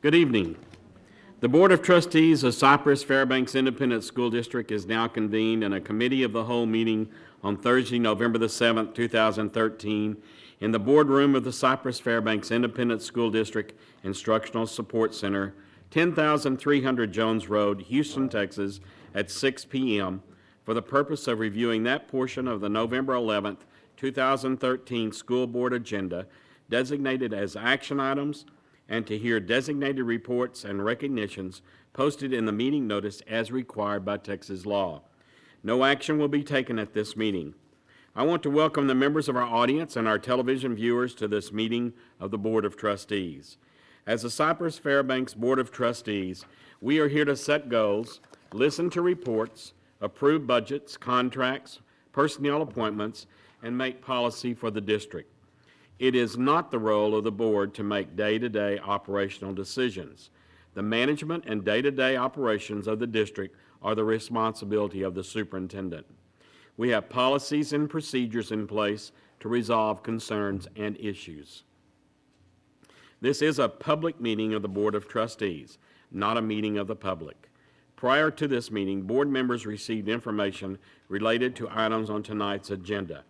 Good evening. The Board of Trustees of Cypress-Fairbanks Independent School District is now convened in a committee of the whole meeting on Thursday, November the 7th, 2013, in the boardroom of the Cypress-Fairbanks Independent School District Instructional Support Center, 10,300 Jones Road, Houston, Texas, at 6 p.m. for the purpose of reviewing that portion of the November 11th, 2013 school board agenda designated as action items and to hear designated reports and recognitions posted in the meeting notice as required by Texas law. No action will be taken at this meeting. I want to welcome the members of our audience and our television viewers to this meeting of the Board of Trustees. As the Cypress-Fairbanks Board of Trustees, we are here to set goals, listen to reports, approve budgets, contracts, personnel appointments, and make policy for the district. It is not the role of the board to make day-to-day operational decisions. The management and day-to-day operations of the district are the responsibility of the superintendent. We have policies and procedures in place to resolve concerns and issues. This is a public meeting of the Board of Trustees, not a meeting of the public. Prior to this meeting, board members received information related to items on tonight's agenda.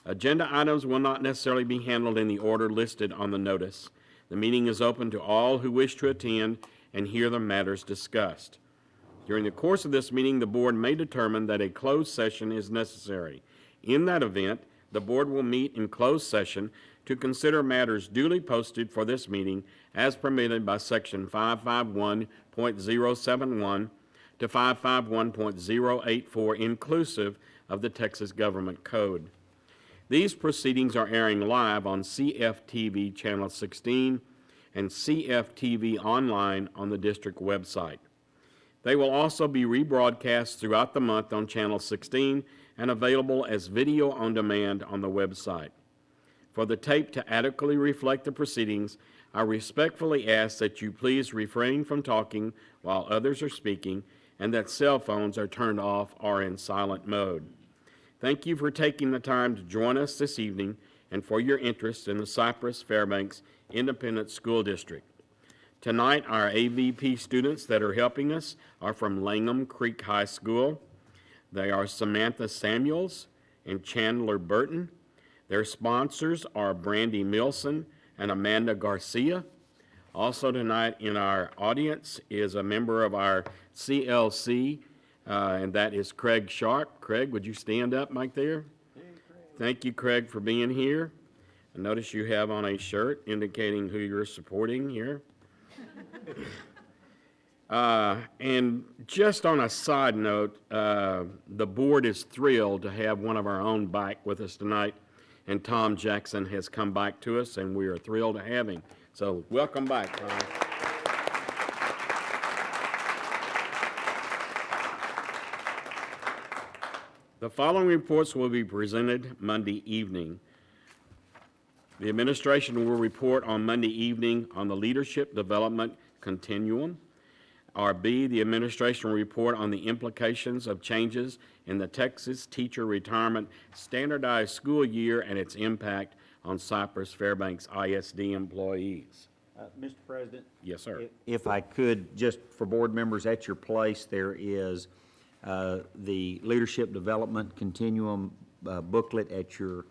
Agenda items will not necessarily be handled in the order listed on the notice. The meeting is open to all who wish to attend and hear the matters discussed. During the course of this meeting, the board may determine that a closed session is necessary. In that event, the board will meet in closed session to consider matters duly posted for this meeting as permitted by Section 551.071 to 551.084 inclusive of the Texas Government Code. These proceedings are airing live on CFTV Channel 16 and CFTV Online on the district website. They will also be rebroadcast throughout the month on Channel 16 and available as video on demand on the website. For the tape to adequately reflect the proceedings, I respectfully ask that you please refrain from talking while others are speaking and that cell phones are turned off or in silent mode. Thank you for taking the time to join us this evening and for your interest in the Cypress-Fairbanks Independent School District. Tonight, our AVP students that are helping us are from Langham Creek High School. They are Samantha Samuels and Chandler Burton. Their sponsors are Brandy Milson and Amanda Garcia. Also tonight in our audience is a member of our CLC, and that is Craig Sharp. Craig, would you stand up right there? Hey, thank you, Craig, for being here. I notice you have on a shirt indicating who you're supporting here. And just on a side note, the board is thrilled to have one of our own back with us tonight, and Tom Jackson has come back to us, and we are thrilled to have him. So welcome back, Tom. The following reports will be presented Monday evening. The administration will report on Monday evening on the Leadership Development Continuum. B, the administration will report on the implications of changes in the Texas Teacher Retirement Standardized School Year and its impact on Cypress-Fairbanks ISD employees. Mr. President? Yes, sir. If I could, just for board members at your place, there is the Leadership Development Continuum booklet at your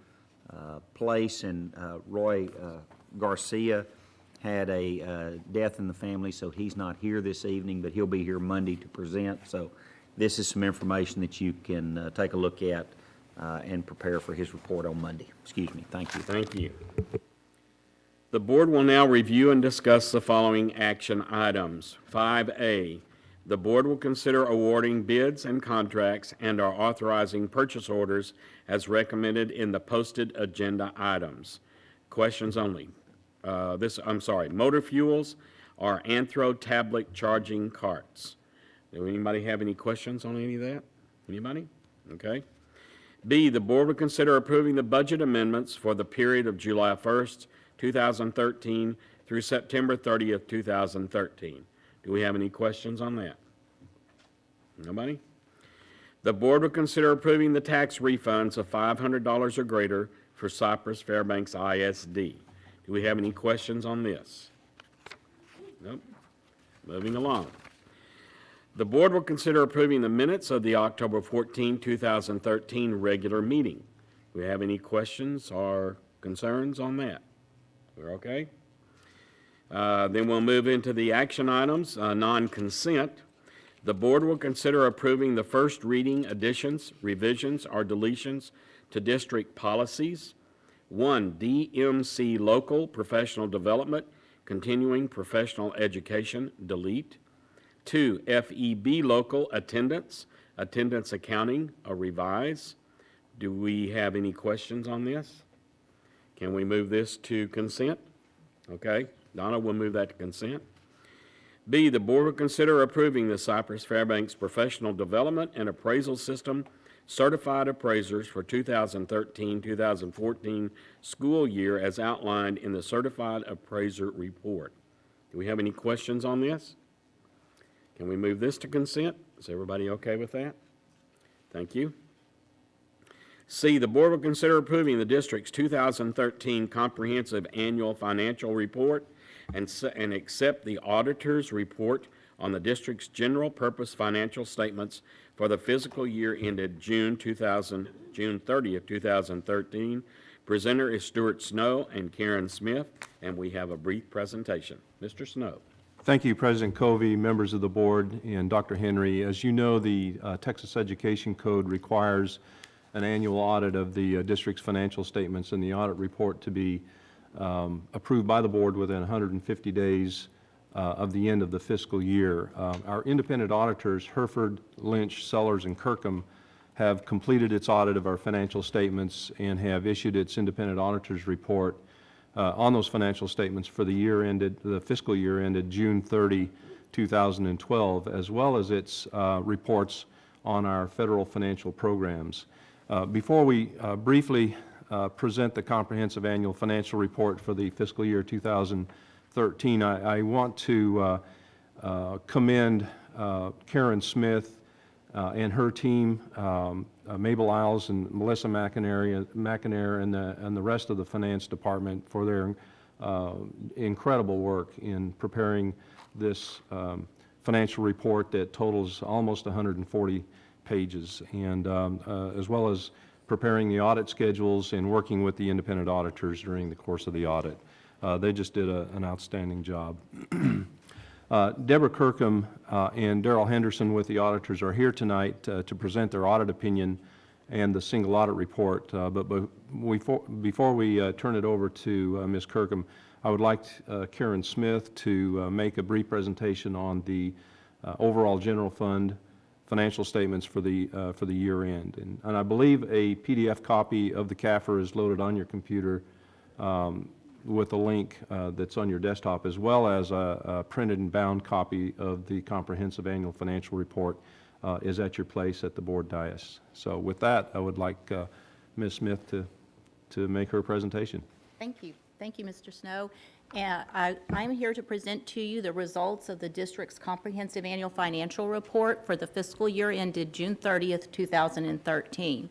place, and Roy Garcia had a death in the family, so he's not here this evening, but he'll be here Monday to present. So this is some information that you can take a look at and prepare for his report on Monday. Excuse me. Thank you. Thank you. The board will now review and discuss the following action items. 5A, the board will consider awarding bids and contracts and are authorizing purchase orders as recommended in the posted agenda items. Questions only. Motor fuels or Anthro tablet charging carts. Do anybody have any questions on any of that? Anybody? Okay. B, the board will consider approving the budget amendments for the period of July 1st, 2013 through September 30th, 2013. Do we have any questions on that? Nobody? The board will consider approving the tax refunds of $500 or greater for Cypress-Fairbanks ISD. Do we have any questions on this? Nope. Moving along. The board will consider approving the minutes of the October 14, 2013 regular meeting. Do we have any questions or concerns on that? We're okay? Then we'll move into the action items, non-consent. The board will consider approving the first reading additions, revisions, or deletions to district policies. 1, DMC Local Professional Development, Continuing Professional Education, delete. 2, FEB Local Attendance, Attendance Accounting, revise. Do we have any questions on this? Can we move this to consent? Okay, Donna will move that to consent. B, the board will consider approving the Cypress-Fairbanks Professional Development and Appraisal System Certified Appraisers for 2013-2014 school year as outlined in the Certified Appraiser Report. Do we have any questions on this? Can we move this to consent? Is everybody okay with that? Thank you. C, the board will consider approving the district's 2013 Comprehensive Annual Financial Report and accept the auditor's report on the district's general purpose financial statements for the fiscal year ended June 30th, 2013. Presenter is Stuart Snow and Karen Smith, and we have a brief presentation. Mr. Snow. Thank you, President Covey, members of the board, and Dr. Henry. As you know, the Texas Education Code requires an annual audit of the district's financial statements and the audit report to be approved by the board within 150 days of the end of the fiscal year. Our independent auditors, Hereford, Lynch, Sellers, and Kirkham, have completed its audit of our financial statements and have issued its independent auditor's report on those financial statements for the fiscal year ended June 30, 2012, as well as its reports on our federal financial programs. Before we briefly present the comprehensive annual financial report for the fiscal year 2013, I want to commend Karen Smith and her team, Mabel Isles and Melissa McInerney and the rest of the finance department for their incredible work in preparing this financial report that totals almost 140 pages, and as well as preparing the audit schedules and working with the independent auditors during the course of the audit. They just did an outstanding job. Deborah Kirkham and Darrell Henderson with the auditors are here tonight to present their audit opinion and the single audit report. But before we turn it over to Ms. Kirkham, I would like Karen Smith to make a brief presentation on the overall general fund financial statements for the year end. And I believe a PDF copy of the CAFR is loaded on your computer with a link that's on your desktop, as well as a printed and bound copy of the comprehensive annual financial report is at your place at the board dais. So with that, I would like Ms. Smith to make her presentation. Thank you. Thank you, Mr. Snow. I'm here to present to you the results of the district's comprehensive annual financial report for the fiscal year ended June 30th, 2013.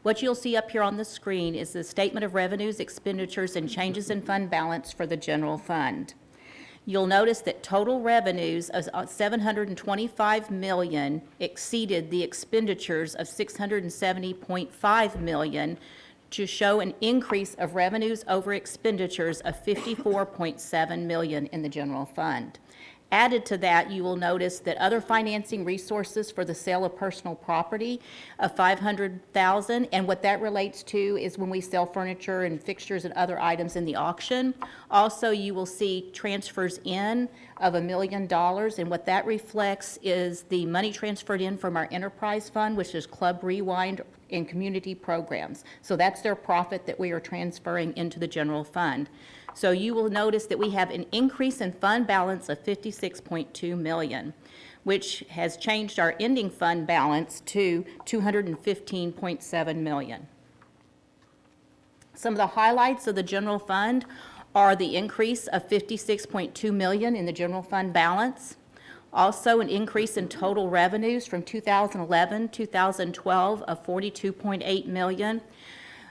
What you'll see up here on the screen is the statement of revenues, expenditures, and changes in fund balance for the general fund. You'll notice that total revenues of $725 million exceeded the expenditures of $670.5 million, to show an increase of revenues over expenditures of $54.7 million in the general fund. Added to that, you will notice that other financing resources for the sale of personal property of $500,000, and what that relates to is when we sell furniture and fixtures and other items in the auction. Also, you will see transfers in of $1 million, and what that reflects is the money transferred in from our enterprise fund, which is Club Rewind and community programs. So that's their profit that we are transferring into the general fund. So you will notice that we have an increase in fund balance of $56.2 million, which has changed our ending fund balance to $215.7 million. Some of the highlights of the general fund are the increase of $56.2 million in the general fund balance. Also, an increase in total revenues from 2011-2012 of $42.8 million.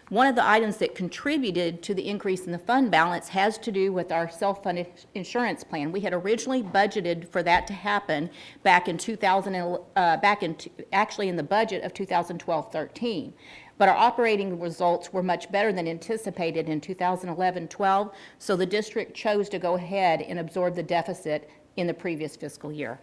One of the items that contributed to the increase in the fund balance has to do with our self-funded insurance plan. We had originally budgeted for that to happen back in actually in the budget of 2012-13. But our operating results were much better than anticipated in 2011-12, so the district chose to go ahead and absorb the deficit in the previous fiscal year.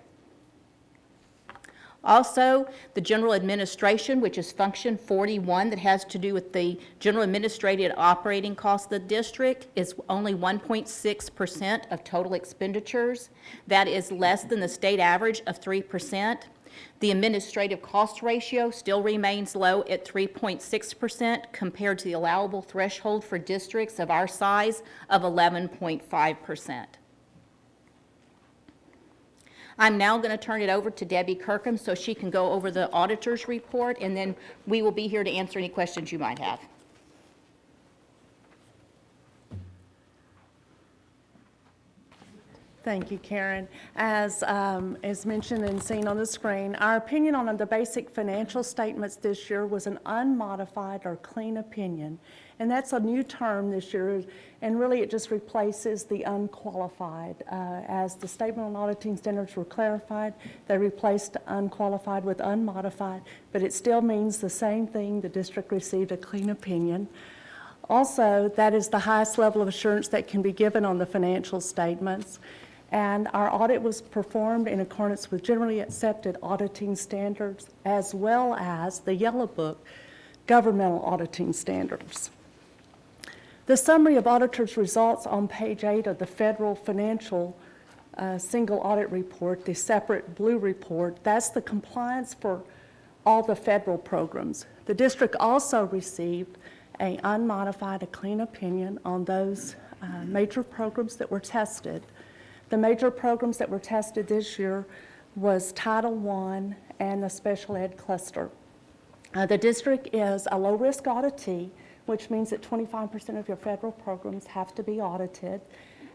Also, the general administration, which is function 41, that has to do with the general administrative operating costs of the district, is only 1.6% of total expenditures. That is less than the state average of 3%. The administrative cost ratio still remains low at 3.6% compared to the allowable threshold for districts of our size of 11.5%. I'm now going to turn it over to Debbie Kirkham so she can go over the auditor's report, and then we will be here to answer any questions you might have. Thank you, Karen. As mentioned and seen on the screen, our opinion on the basic financial statements this year was an unmodified or clean opinion. And that's a new term this year, and really it just replaces the unqualified. As the statement on auditing standards were clarified, they replaced unqualified with unmodified, but it still means the same thing. The district received a clean opinion. Also, that is the highest level of assurance that can be given on the financial statements. And our audit was performed in accordance with generally accepted auditing standards, as well as the Yellow Book governmental auditing standards. The summary of auditor's results on page 8 of the federal financial single audit report, the separate blue report, that's the compliance for all the federal programs. The district also received an unmodified, a clean opinion on those major programs that were tested. The major programs that were tested this year was Title I and the Special Ed Cluster. The district is a low-risk auditee, which means that 25% of your federal programs have to be audited.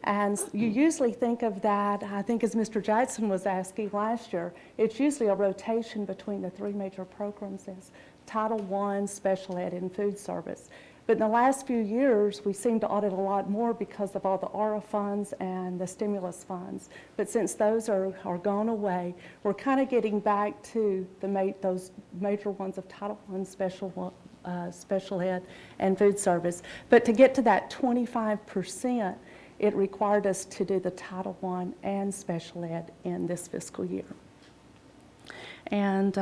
And you usually think of that, I think as Mr. Jackson was asking last year, it's usually a rotation between the three major programs as Title I, Special Ed, and Food Service. But in the last few years, we seem to audit a lot more because of all the ARA funds and the stimulus funds. But since those are gone away, we're kind of getting back to those major ones of Title I, Special Ed, and Food Service. But to get to that 25%, it required us to do the Title I and Special Ed in this fiscal year. And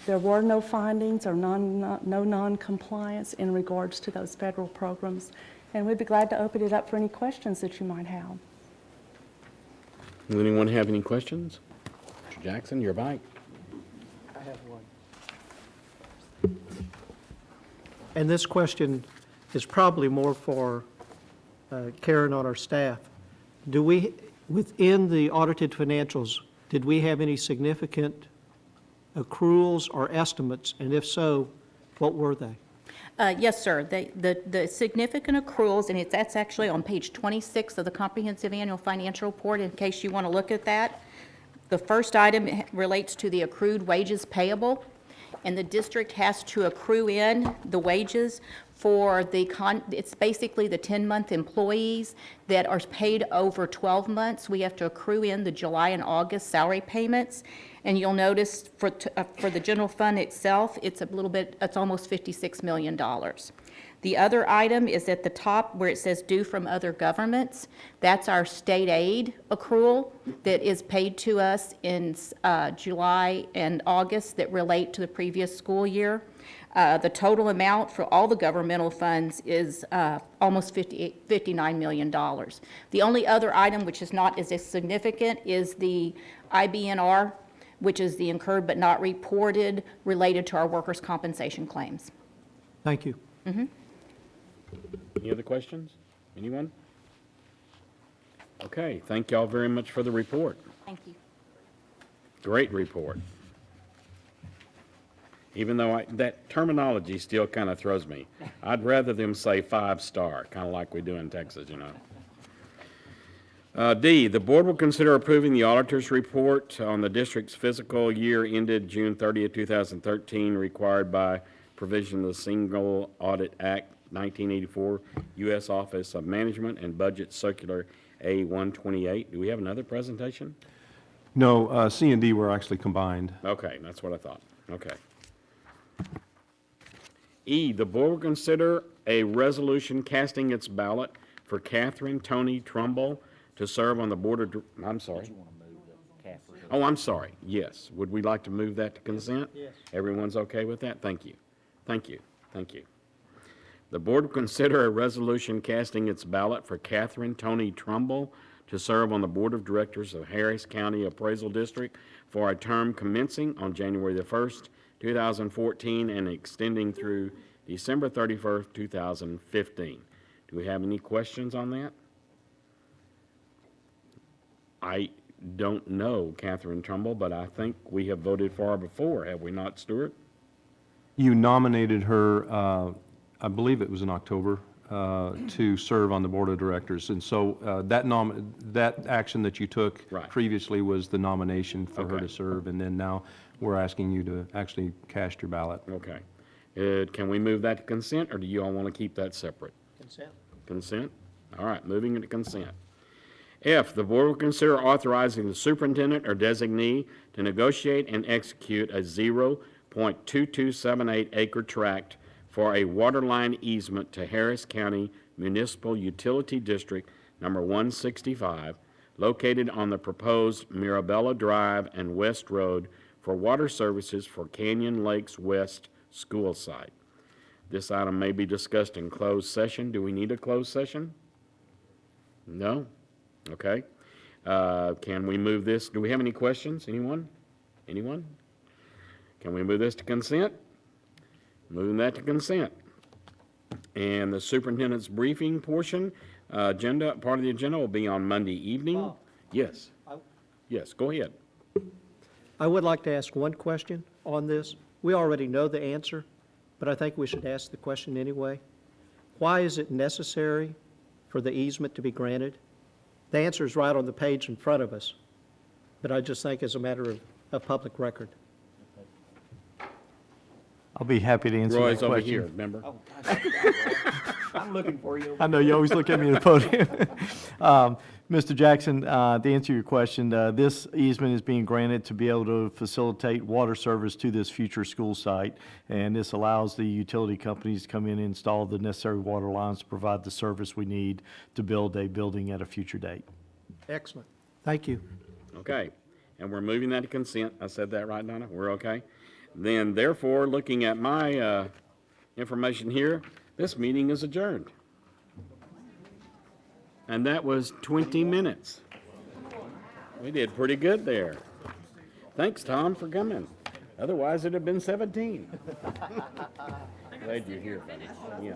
there were no findings or no non-compliance in regards to those federal programs. And we'd be glad to open it up for any questions that you might have. Does anyone have any questions? Mr. Jackson, your mic. I have one. And this question is probably more for Karen on our staff. Do we, within the audited financials, did we have any significant accruals or estimates? And if so, what were they? Yes, sir. The significant accruals, and that's actually on page 26 of the Comprehensive Annual Financial Report, in case you want to look at that. The first item relates to the accrued wages payable, and the district has to accrue in the wages for it's basically the 10-month employees that are paid over 12 months. We have to accrue in the July and August salary payments. And you'll notice for the general fund itself, it's almost $56 million. The other item is at the top where it says due from other governments. That's our state aid accrual that is paid to us in July and August that relate to the previous school year. The total amount for all the governmental funds is almost $59 million. The only other item which is not as significant is the IBNR, which is the incurred but not reported related to our workers' compensation claims. Thank you. Any other questions? Anyone? Okay, thank y'all very much for the report. Thank you. Great report. Even though that terminology still kind of throws me. I'd rather them say 5-star, kind of like we do in Texas, you know. D, the board will consider approving the auditor's report on the district's fiscal year ended June 30th, 2013, required by provision of the Single Audit Act 1984, U.S. Office of Management and Budget Circular A-128. Do we have another presentation? No, C and D were actually combined. Okay, that's what I thought. Okay. E, the board will consider a resolution casting its ballot for Catherine Tony Trumbull to serve on the board of, I'm sorry. Oh, I'm sorry, yes. Would we like to move that to consent? Yes. Everyone's okay with that? Thank you. Thank you. Thank you. The board will consider a resolution casting its ballot for Catherine Tony Trumbull to serve on the Board of Directors of Harris County Appraisal District for a term commencing on January the 1st, 2014, and extending through December 31st, 2015. Do we have any questions on that? I don't know Catherine Trumbull, but I think we have voted for her before, have we not, Stuart? You nominated her, I believe it was in October, to serve on the Board of Directors. And so that action that you took Right. previously was the nomination for her Okay. to serve, and then now we're asking you to actually cast your ballot. Okay. Can we move that to consent, or do you all want to keep that separate? Consent. Consent? All right, moving into consent. F, the board will consider authorizing the superintendent or designee to negotiate and execute a 0.2278 acre tract for a water line easement to Harris County Municipal Utility District Number 165, located on the proposed Mirabella Drive and West Road for water services for Canyon Lakes West School Site. This item may be discussed in closed session. Do we need a closed session? No? Okay. Can we move this? Do we have any questions? Anyone? Anyone? Can we move this to consent? Moving that to consent. And the superintendent's briefing portion, part of the agenda will be on Monday evening. Bob. Yes. Yes, go ahead. I would like to ask one question on this. We already know the answer, but I think we should ask the question anyway. Why is it necessary for the easement to be granted? The answer is right on the page in front of us, but I just think as a matter of public record. I'll be happy to answer that Roy's question. over here, remember? I'm looking for you. I know you always look at me at the podium. Mr. Jackson, to answer your question, this easement is being granted to be able to facilitate water service to this future school site, and this allows the utility companies to come in and install the necessary water lines to provide the service we need to build a building at a future date. Excellent. Thank you. Okay, and we're moving that to consent. I said that right, Donna? We're okay? Then therefore, looking at my information here, this meeting is adjourned. And that was 20 minutes. We did pretty good there. Thanks, Tom, for coming. Otherwise, it'd have been 17. Glad you're here, buddy. Yeah.